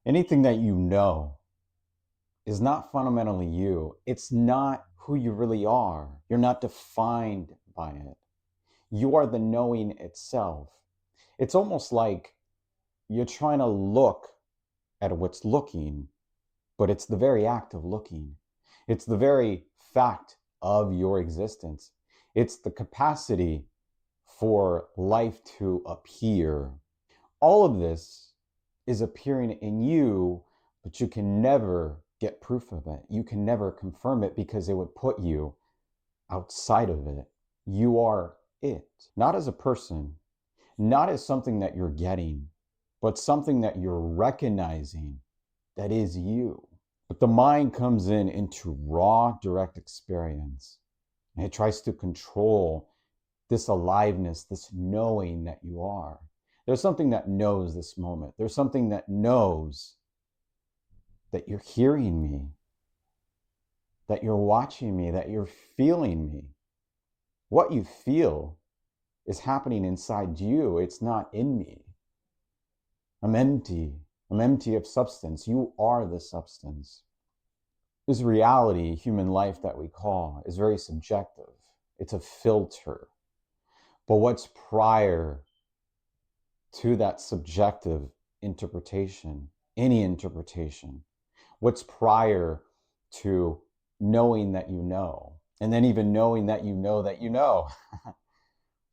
Anything that you know is not fundamentally you. It's not who you really are. You're not defined by it. You are the knowing itself. It's almost like you're trying to look at what's looking, but it's the very act of looking. It's the very fact of your existence. It's the capacity for life to appear. All of this is appearing in you, but you can never get proof of it. You can never confirm it because it would put you outside of it. You are it, not as a person, not as something that you're getting, but something that you're recognizing that is you. But the mind comes in into raw, direct experience, and it tries to control this aliveness, this knowing that you are. There's something that knows this moment. There's something that knows that you're hearing me, that you're watching me, that you're feeling me. What you feel is happening inside you. It's not in me. I'm empty. I'm empty of substance. You are the substance. This reality, human life that we call, is very subjective. It's a filter. But what's prior to that subjective interpretation, any interpretation? What's prior to knowing that you know? And then even knowing that you know that you know,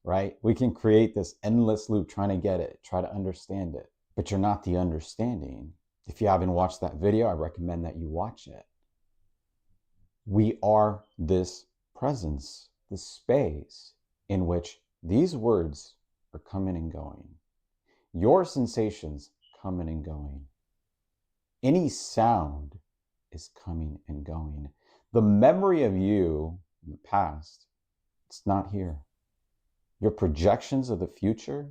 right? We can create this endless loop trying to get it, try to understand it, but you're not the understanding. If you haven't watched that video, I recommend that you watch it. We are this presence, this space in which these words are coming and going. Your sensations coming and going. Any sound is coming and going. The memory of you in the past, it's not here. Your projections of the future,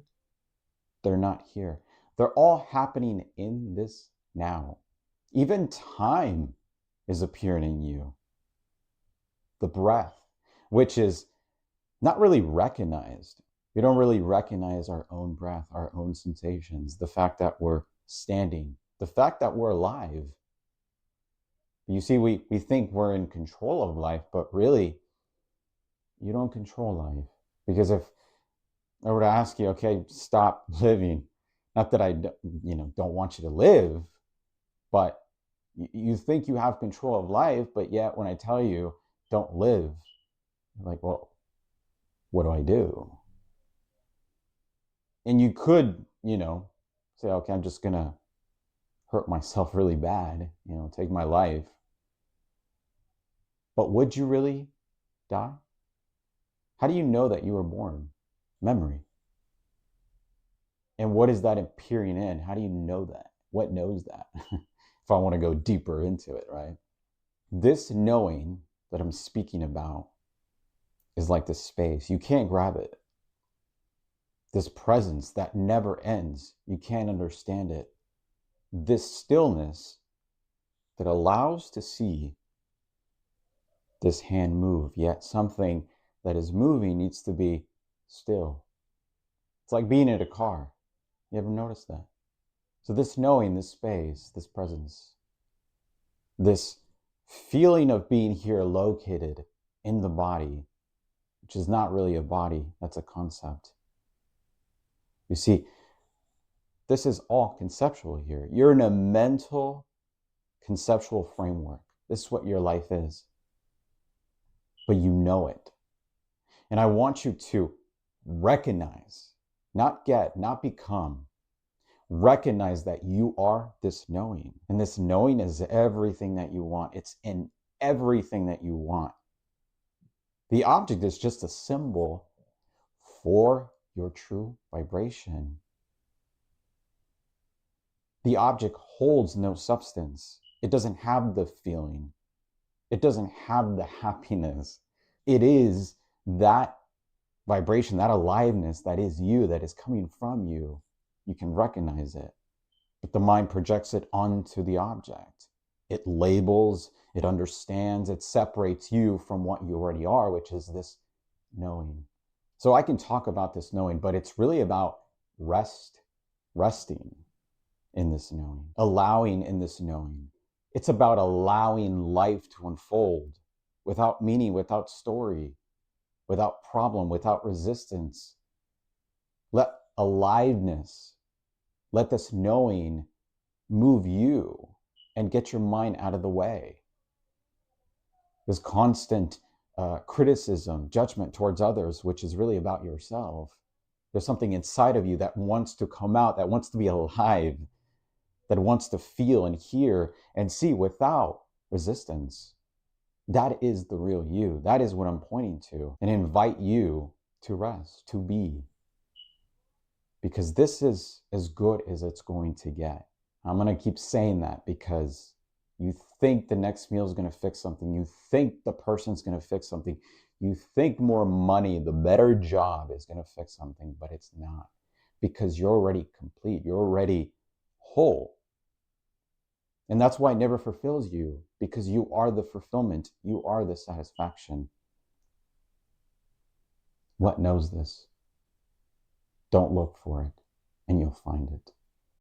they're not here. They're all happening in this now. Even time is appearing in you. The breath, which is not really recognized. We don't really recognize our own breath, our own sensations, the fact that we're standing, the fact that we're alive. You see, we think we're in control of life, but really, you don't control life. Because if I were to ask you, okay, stop living, not that I don't want you to live, but you think you have control of life, but yet when I tell you don't live, you're like, well, what do I do? And you could, say, okay, I'm just gonna hurt myself really bad, take my life. But would you really die? How do you know that you were born? Memory. And what is that appearing in? How do you know that? What knows that? If I want to go deeper into it, right? This knowing that I'm speaking about is like this space. You can't grab it. This presence that never ends. You can't understand it. This stillness that allows to see this hand move, yet something that is moving needs to be still. It's like being in a car. You ever notice that? So this knowing, this space, this presence, this feeling of being here located in the body, which is not really a body, that's a concept. You see, this is all conceptual here. You're in a mental, conceptual framework. This is what your life is. But you know it. And I want you to recognize, not get, not become, recognize that you are this knowing. And this knowing is everything that you want. It's in everything that you want. The object is just a symbol for your true vibration. The object holds no substance. It doesn't have the feeling. It doesn't have the happiness. It is that vibration, that aliveness that is you, that is coming from you. You can recognize it. But the mind projects it onto the object. It labels, it understands, it separates you from what you already are, which is this knowing. So I can talk about this knowing, but it's really about resting. in this knowing, allowing in this knowing. It's about allowing life to unfold without meaning, without story, without problem, without resistance. Let aliveness, let this knowing move you and get your mind out of the way. This constant criticism, judgment towards others, which is really about yourself. There's something inside of you that wants to come out, that wants to be alive, that wants to feel and hear and see without resistance. That is the real you. That is what I'm pointing to, and invite you to rest, to be. Because this is as good as it's going to get. I'm going to keep saying that because you think the next meal is going to fix something. You think the person's going to fix something. You think more money, the better job is going to fix something, but it's not. Because you're already complete. You're already whole. And that's why it never fulfills you, because you are the fulfillment. You are the satisfaction. What knows this? Don't look for it, and you'll find it.